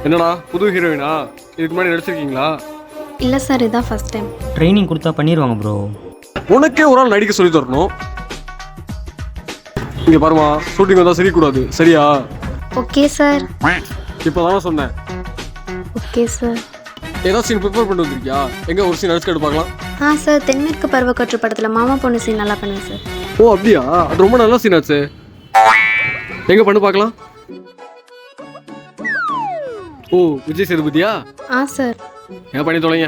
என்னடா புது ஹீரோயினா? இதுக்கு முன்னாடி நடிச்சிருக்கீங்களா? இல்லை சார், இதான் ஃபர்ஸ்ட் டைம். ட்ரைனிங் கொடுத்தா பண்ணிடுவாங்க ப்ரோ. உனக்கே ஒரு ஆள் நடிக்க சொல்லி தரணும். இங்க பாருமா, ஷூட்டிங் வந்தா சிரிக்கக்கூடாது, சரியா? Okay sir. இப்போதானே சொன்னேன். Okay sir. ஏதாவது சீன் ப்ரிப்பேர் பண்ணிட்டு வந்திருக்கியா? எங்க ஒரு சீன் நடிச்சு கேட்டு பார்க்கலாம். சார், தென்மேற்கு பருவக்காற்று படத்தில் மாமா பொண்ணு சீன் நல்லா பண்ணுவேன் சார். ஓ அப்படியா? அது ரொம்ப நல்ல சீன் ஆச்சு. எங்க பண்ணு பார்க்கலாம். ஓ விஜய் சேதுபதியா? சார். ஏன் பண்ணி தொலைங்க.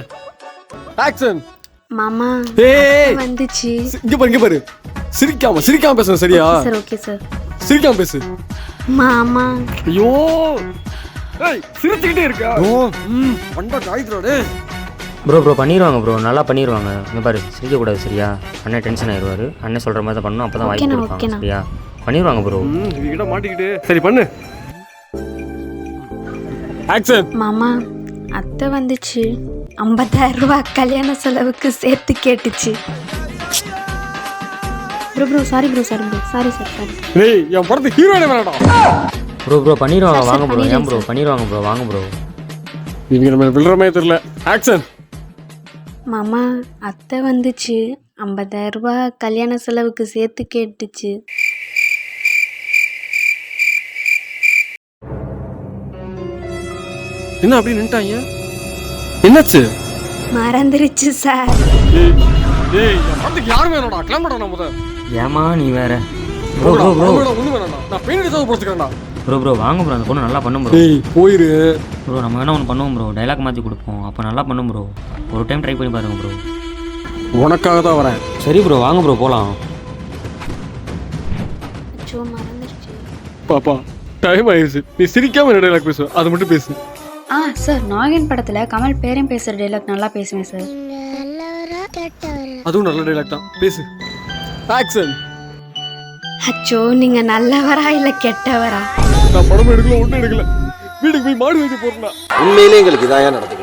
ஆக்ஷன். மாமா ஏய் வந்துச்சு. இங்க பாரு. சிரிக்காம பேசுங்க, சரியா? Sir okay sir. சிரிக்காம பேசு. மாமா. ஐயோ ஏய் சிரிச்சிட்டே இருக்கா? ஓ வண்டா காய்துடா டேய். ப்ரோ பண்ணிடுவாங்க ப்ரோ, நல்லா பண்ணிடுவாங்க. இங்கே பாரு, சிரிக்கக்கூடாது சரியா? அண்ணன் டென்ஷன் ஆயிடுவார். அண்ணன் சொல்கிற மாதிரி தான் பண்ணணும், அப்போ தான் வாய்ப்பு கொடுப்பாங்க சரியா? பண்ணிடுவாங்க ப்ரோ. இவங்கிட்ட மாட்டிக்கிட்டு சரி பண்ணு. ஆக்ஷன். மாமா அத்தை வந்துச்சு, 50,000 ரூபாய் கல்யாண செலவுக்கு சேர்த்து கேட்டுச்சு. Bro sorry sorry. டேய் என் படத்து ஹீரோயினே வேணாடா. ப்ரோ பண்ணிடுவாங்க, வாங்க ப்ரோ. ஏன் ப்ரோ பண்ணிடுவாங்க ப்ரோ, வாங்க ப்ரோ. இவங்க நம்ம விழுறமே தெரியல. ஆக்ஷன். மாமா அத்தை வந்துச்சு, 50,000 ரூபாய் கல்யாண செலவுக்கு சேர்த்து கேட்டுச்சு. என்ன அப்படி நின்னுட்டாங்க? என்னாச்சு? மறந்துருச்சு சார். டேய் என் படத்துக்கு யாரும் வேணாடா, கிளம்படா நம்ம முத. ஏமா நீ வேற. ப்ரோ ஒண்ணு வேணாடா, நான் பெயின் அடிச்சாத போறதுக்குறேன்டா. ப்ரோ வாங்க ப்ரோ, அந்த பொண்ணு நல்லா பண்ணும் ப்ரோ. டேய் போயிரு ப்ரோ. நம்ம வேணா ஒன்று பண்ணுவோம் ப்ரோ, டைலாக் மாற்றி கொடுப்போம், அப்போ நல்லா பண்ணும் ப்ரோ. ஒரு டைம் ட்ரை பண்ணி பாருங்க ப்ரோ. உனக்காக தான் வரேன். சரி ப்ரோ, வாங்க ப்ரோ போகலாம். மறந்துருச்சு. பாப்பா டைம் ஆயிடுச்சு, நீ சிரிக்காம என்ன டைலாக் பேசு, அதை மட்டும் பேசு. சார், நாகின் படத்துல கமல் பேரன் பேசுற டைலாக் நல்லா பேசுவேன் சார். அதுவும் நல்ல டைலாக் தான், பேசு. ஆக்ஷன். அச்சோ, நீங்க நல்லவரா இல்ல கெட்டவரா? நான் படம் எடுக்கல, ஒன்றும் எடுக்கல. வீட்டுக்கு போய் மாடு வைக்க போறேன். உண்மையிலே எங்களுக்கு இதாயா நடந்தது.